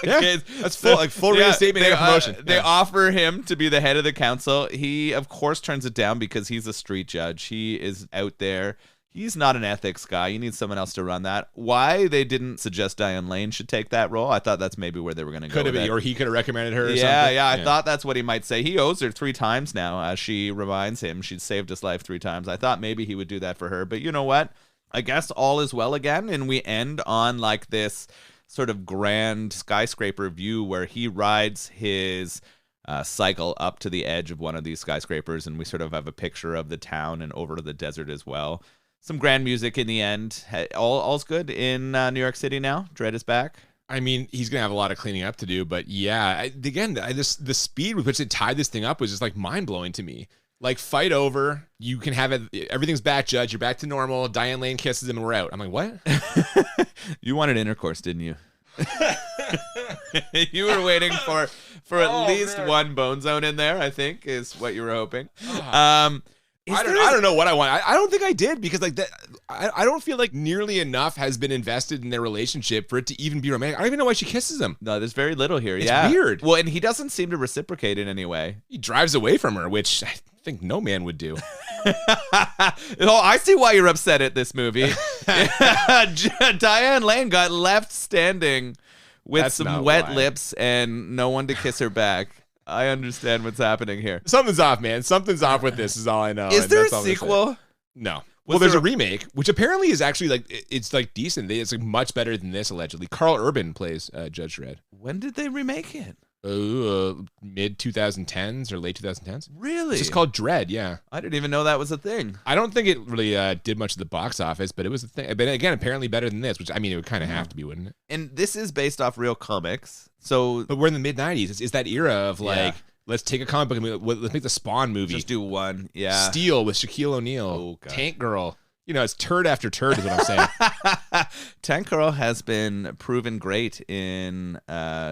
Yeah, that's full reinstatement and promotion. They offer him to be the head of the council. He, of course, turns it down because he's a street judge. He is out there. He's not an ethics guy. You need someone else to run that. Why they didn't suggest Diane Lane should take that role, I thought that's maybe where they were going to go. Could have been, or he could have recommended her or something. Yeah, I thought that's what he might say. He owes her 3 times now, as she reminds him. She's saved his life 3 times. I thought maybe he would do that for her. But you know what? I guess all is well again, and we end on like this sort of grand skyscraper view where he rides his cycle up to the edge of one of these skyscrapers, and we sort of have a picture of the town and over to the desert as well. Some grand music in the end. All's good in New York City now. Dredd is back. I mean, he's going to have a lot of cleaning up to do, but yeah, the speed with which they tied this thing up was just like mind-blowing to me. Like, fight over, you can have it, everything's back, Judge, you're back to normal, Diane Lane kisses him and we're out. I'm like, what? You wanted intercourse, didn't you? You were waiting for at least one bone zone in there, I think, is what you were hoping. I don't know what I want. I don't think I did, because like that, I don't feel like nearly enough has been invested in their relationship for it to even be romantic. I don't even know why she kisses him. No, there's very little here. It's weird. Well, and he doesn't seem to reciprocate in any way. He drives away from her, which I think no man would do. Oh, I see why you're upset at this movie. Diane Lane got left standing with some wet lips and no one to kiss her back. I understand what's happening here. Something's off, man. Something's off with this is all I know. Is there a sequel? No. Well, there's a remake, which apparently is actually like, it's like decent. It's like much better than this, allegedly. Carl Urban plays Judge Dredd. When did they remake it? Mid 2010s or late 2010s. Really? It's just called Dredd, yeah. I didn't even know that was a thing. I don't think it really did much of the box office, but it was a thing. But again, apparently better than this, which I mean, it would kind of have to be, wouldn't it? And this is based off real comics. But we're in the mid 90s. It's that era of like, let's take a comic book and let's make the Spawn movie. Just do one, yeah. Steel with Shaquille O'Neal. Tank Girl. You know, it's turd after turd is what I'm saying. Tank Girl has been proven great in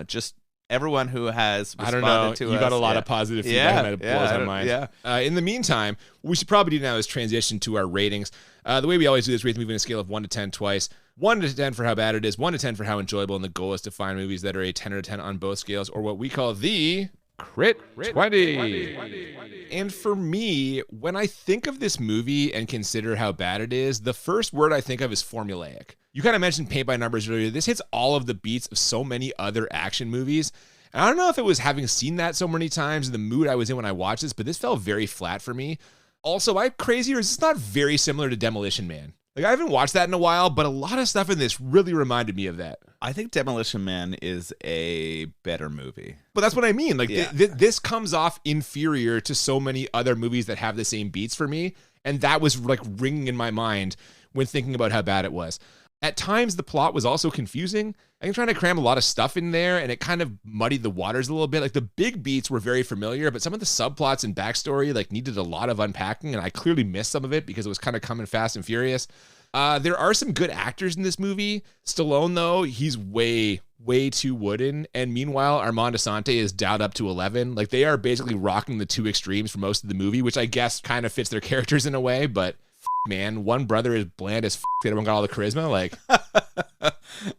just everyone who has responded to us. I don't know. You got a lot of positive feedback that blows our mind. Yeah. In the meantime, what we should probably do now is transition to our ratings. The way we always do this, rate the movie on a scale of 1 to 10 twice. 1 to 10 for how bad it is, 1 to 10 for how enjoyable, and the goal is to find movies that are a 10 out of 10 on both scales, or what we call the Crit 20. And for me, when I think of this movie and consider how bad it is, the first word I think of is formulaic. You kind of mentioned paint by numbers earlier. This hits all of the beats of so many other action movies. And I don't know if it was having seen that so many times and the mood I was in when I watched this, but this felt very flat for me. Also, I'm crazy, or is this not very similar to Demolition Man? Like, I haven't watched that in a while, but a lot of stuff in this really reminded me of that. I think Demolition Man is a better movie. But that's what I mean. Like, this comes off inferior to so many other movies that have the same beats for me. And that was, like, ringing in my mind when thinking about how bad it was. At times, the plot was also confusing. I think trying to cram a lot of stuff in there, and it kind of muddied the waters a little bit. Like, the big beats were very familiar, but some of the subplots and backstory like needed a lot of unpacking, and I clearly missed some of it because it was kind of coming fast and furious. There are some good actors in this movie. Stallone, though, he's way too wooden, and meanwhile, Armand Assante is dialed up to 11. Like, they are basically rocking the two extremes for most of the movie, which I guess kind of fits their characters in a way, but man, one brother is bland as the other one got all the charisma. Like,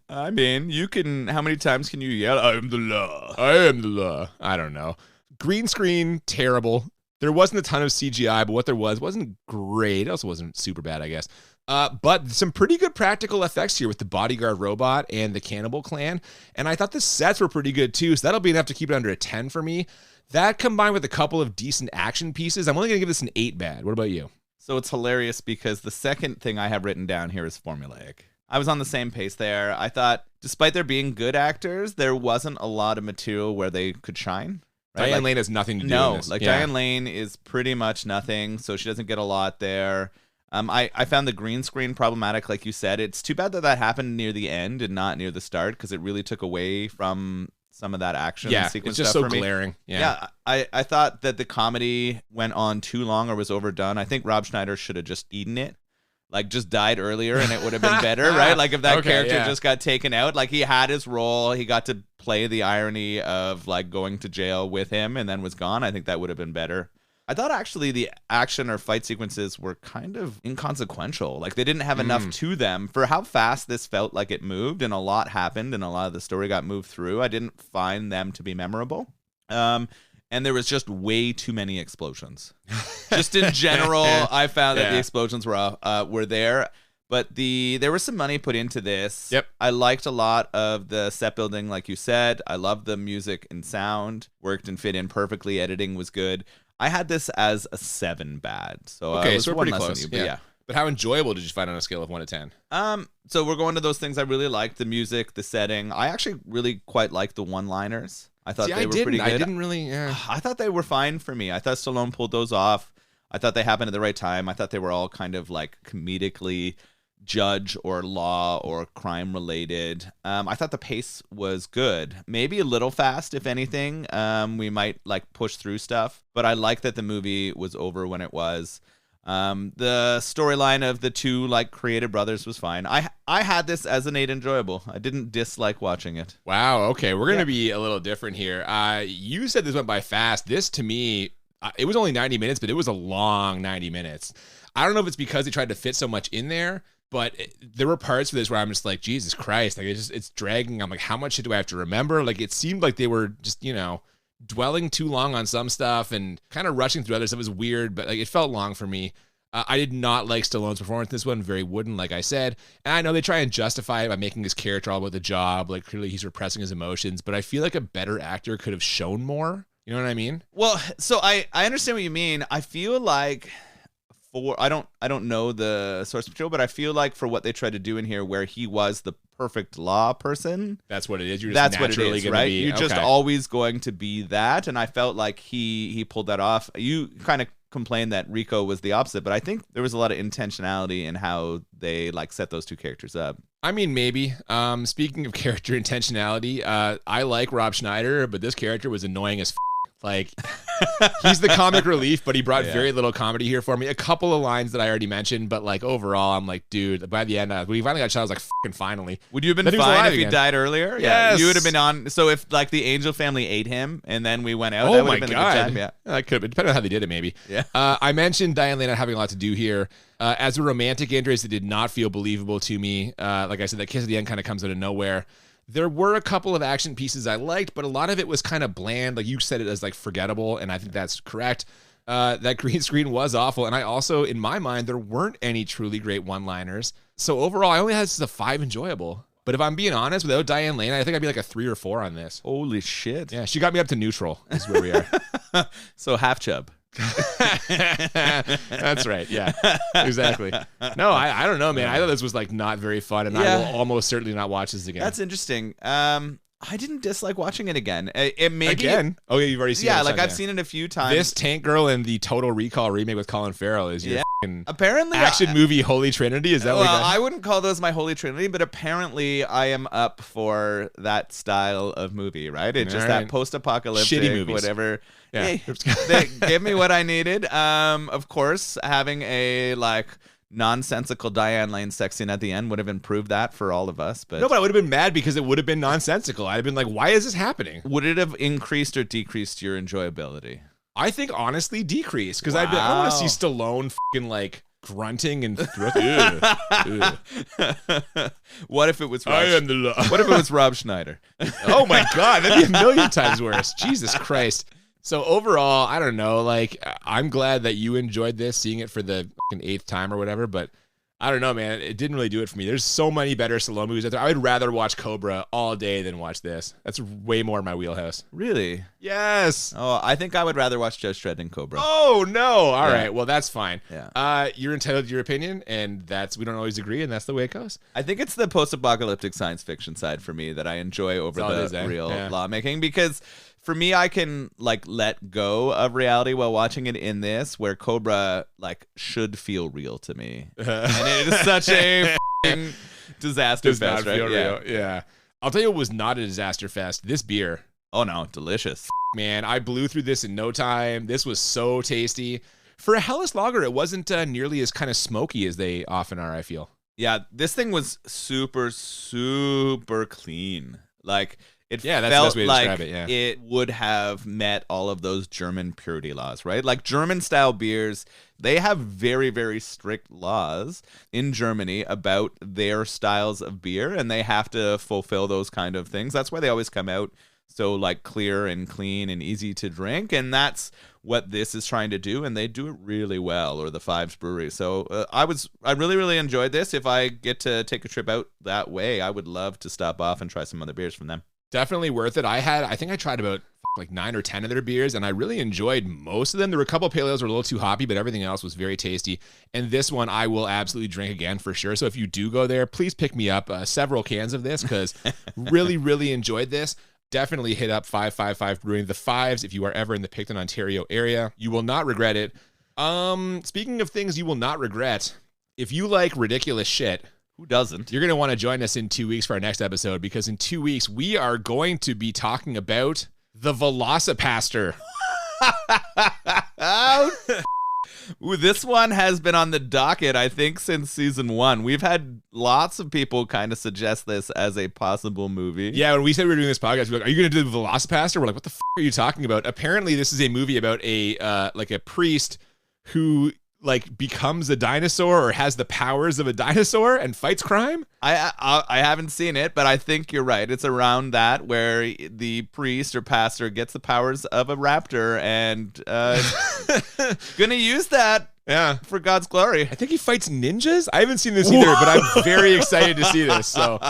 I mean, you can. How many times can you yell, "I am the law"? I am the law. I don't know. Green screen, terrible. There wasn't a ton of CGI, but what there was wasn't great. It also wasn't super bad, I guess. But some pretty good practical effects here with the bodyguard robot and the cannibal clan. And I thought the sets were pretty good too, so that'll be enough to keep it under a 10 for me. That combined with a couple of decent action pieces, I'm only going to give this an 8 bad. What about you? So it's hilarious because the second thing I have written down here is formulaic. I was on the same pace there. I thought, despite there being good actors, there wasn't a lot of material where they could shine. Right? Diane Lane has nothing to do with this. Diane Lane is pretty much nothing, so she doesn't get a lot there. I found the green screen problematic, like you said. It's too bad that happened near the end and not near the start, because it really took away from some of that action sequence. It's just stuff so for me. glaring. Yeah, I thought that the comedy went on too long or was overdone. I think Rob Schneider should have just eaten it. Like, just died earlier and it would have been better, right? Like, if that character just got taken out, like, he had his role, he got to play the irony of, like, going to jail with him and then was gone. I think that would have been better. I thought actually the action or fight sequences were kind of inconsequential. Like, they didn't have enough to them for how fast this felt like it moved, and a lot happened and a lot of the story got moved through. I didn't find them to be memorable. And there was just way too many explosions. Just in general, I found that the explosions were there. But there was some money put into this. Yep. I liked a lot of the set building, like you said. I loved the music and sound. Worked and fit in perfectly. Editing was good. I had this as a 7 bad. So okay, so we're pretty close. You, but yeah. But how enjoyable did you find on a scale of 1 to 10? So we're going to those things I really liked: the music, the setting. I actually really quite liked the one-liners. I thought they were pretty good. I didn't really. Yeah. I thought they were fine for me. I thought Stallone pulled those off. I thought they happened at the right time. I thought they were all kind of like comedically judge or law or crime related. I thought the pace was good. Maybe a little fast, if anything. We might like push through stuff, but I like that the movie was over when it was. The storyline of the two like creative brothers was fine. I had this as an 8 enjoyable. I didn't dislike watching it. Wow. Okay, we're gonna be a little different here. You said this went by fast. This to me, it was only 90 minutes, but it was a long 90 minutes. I don't know if it's because they tried to fit so much in there, but there were parts of this where I'm just like, Jesus Christ, like it's dragging. I'm like, how much shit do I have to remember? Like, it seemed like they were just, dwelling too long on some stuff and kind of rushing through other stuff. It was weird, but like it felt long for me. I did not like Stallone's performance in this one. Very wooden, like I said. And I know they try and justify it by making his character all about the job. Like, clearly he's repressing his emotions, but I feel like a better actor could have shown more. You know what I mean? Well, so I understand what you mean. I feel like I don't know the source material, but I feel like for what they tried to do in here, where he was the perfect law person, that's what it is. You're just that's what it is, right? Be, You're just always going to be that, and I felt like he pulled that off. You kind of complained that Rico was the opposite, but I think there was a lot of intentionality in how they like set those two characters up. I mean, maybe. Speaking of character intentionality, I like Rob Schneider, but this character was annoying as like, he's the comic relief, but he brought very little comedy here for me. A couple of lines that I already mentioned, but like overall, I'm like, dude, by the end, when he finally got shot, I was like, fucking finally. Would you have been fine if he died earlier? Yes. You would have been on. So if like the Angel family ate him and then we went out, oh that would my have been God. a good time. Yeah. That could have been, depending on how they did it, maybe. Yeah. I mentioned Diane Lane not having a lot to do here. As a romantic interest, it did not feel believable to me. Like I said, that kiss at the end kind of comes out of nowhere. There were a couple of action pieces I liked, but a lot of it was kind of bland. Like, you said it as like forgettable, and I think that's correct. That green screen was awful. And I also, in my mind, there weren't any truly great one-liners. So overall, I only had this as a 5 enjoyable. But if I'm being honest, without Diane Lane, I think I'd be like a 3 or 4 on this. Holy shit. Yeah, she got me up to neutral, is where we are. So half chub. That's right. Yeah, exactly. No, I don't know, man. I thought this was like not very fun, and I will almost certainly not watch this again. That's interesting. I didn't dislike watching it again. It maybe Again? Oh, yeah, you've already seen it. Yeah, like I've seen it a few times. This Tank Girl and the Total Recall remake with Colin Farrell is your fucking apparently action movie holy trinity. Is that what I wouldn't call those my holy trinity, but apparently I am up for that style of movie, right? It's just that post-apocalyptic, shitty movies. whatever. Yeah. Hey, they gave me what I needed. Of course, having a like nonsensical Diane Lane sex scene at the end would have improved that for all of us. But No, but I would have been mad because it would have been nonsensical. I'd have been like, why is this happening? would it have increased or decreased your enjoyability? I think honestly decreased because I don't want to see Stallone fucking like grunting and What if it was Rob, I am the law. What if it was Rob Schneider? Oh my God, that'd be a million times worse. Jesus Christ. So overall, I don't know. Like, I'm glad that you enjoyed this, seeing it for the fucking 8th time or whatever. But I don't know, man. It didn't really do it for me. There's so many better Stallone movies out there. I would rather watch Cobra all day than watch this. That's way more in my wheelhouse. Really? Yes. Oh, I think I would rather watch Judge Dredd than Cobra. Oh no! All right, well that's fine. Yeah. You're entitled to your opinion, and we don't always agree, and that's the way it goes. I think it's the post-apocalyptic science fiction side for me that I enjoy over the real lawmaking, because for me, I can like let go of reality while watching it in this, where Cobra like should feel real to me, and it is such a disaster Does fest, not right? feel real. Yeah. I'll tell you what was not a disaster fest. This beer. Oh no, delicious. Man, I blew through this in no time. This was so tasty. For a Helles Lager, it wasn't nearly as kind of smoky as they often are, I feel. Yeah, this thing was super, super clean. Like, it that's the felt best way to like describe it, yeah. it would have met all of those German purity laws, right? Like, German-style beers, they have very, very strict laws in Germany about their styles of beer, and they have to fulfill those kind of things. That's why they always come out so like clear and clean and easy to drink, and that's what this is trying to do, and they do it really well. Or the Fives Brewery. So I really, really enjoyed this. If I get to take a trip out that way, I would love to stop off and try some other beers from them. Definitely worth it. I think I tried about like 9 or 10 of their beers, and I really enjoyed most of them. There were a couple of pale ales that were a little too hoppy, but everything else was very tasty. And this one I will absolutely drink again for sure. So if you do go there, please pick me up several cans of this, because really, really enjoyed this. Definitely hit up 555 Brewing, the Fives, if you are ever in the Picton, Ontario area. You will not regret it. Speaking of things you will not regret, if you like ridiculous shit, who doesn't? You're going to want to join us in 2 weeks for our next episode, because in 2 weeks we are going to be talking about the Velocipaster. Ooh, this one has been on the docket, I think, since season 1. We've had lots of people kind of suggest this as a possible movie. Yeah, when we said we were doing this podcast, we were like, are you going to do the Velocipaster? We're like, what the are you talking about? Apparently, this is a movie about a priest who like becomes a dinosaur or has the powers of a dinosaur and fights crime. I haven't seen it, but I think you're right. It's around that where the priest or pastor gets the powers of a raptor and gonna use that for God's glory. I think he fights ninjas. I haven't seen this either, but I'm very excited to see this. So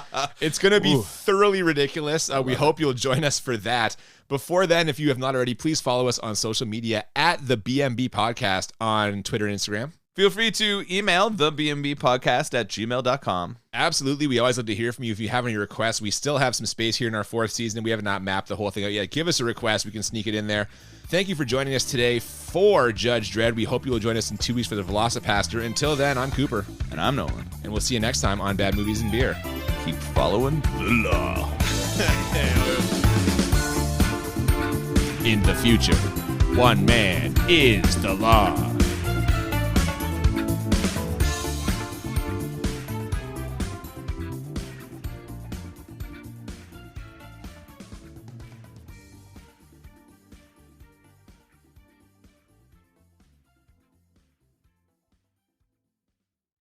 it's gonna be thoroughly ridiculous. We hope you'll join us for that. Before then, if you have not already, please follow us on social media at the BMB Podcast on Twitter and Instagram. Feel free to email thebmbpodcast@gmail.com. Absolutely. We always love to hear from you. If you have any requests, we still have some space here in our 4th season. We have not mapped the whole thing out yet. Give us a request. We can sneak it in there. Thank you for joining us today for Judge Dredd. We hope you will join us in 2 weeks for the Velocipaster. Until then, I'm Cooper. And I'm Nolan. And we'll see you next time on Bad Movies and Beer. Keep following the law. In the future, one man is the law.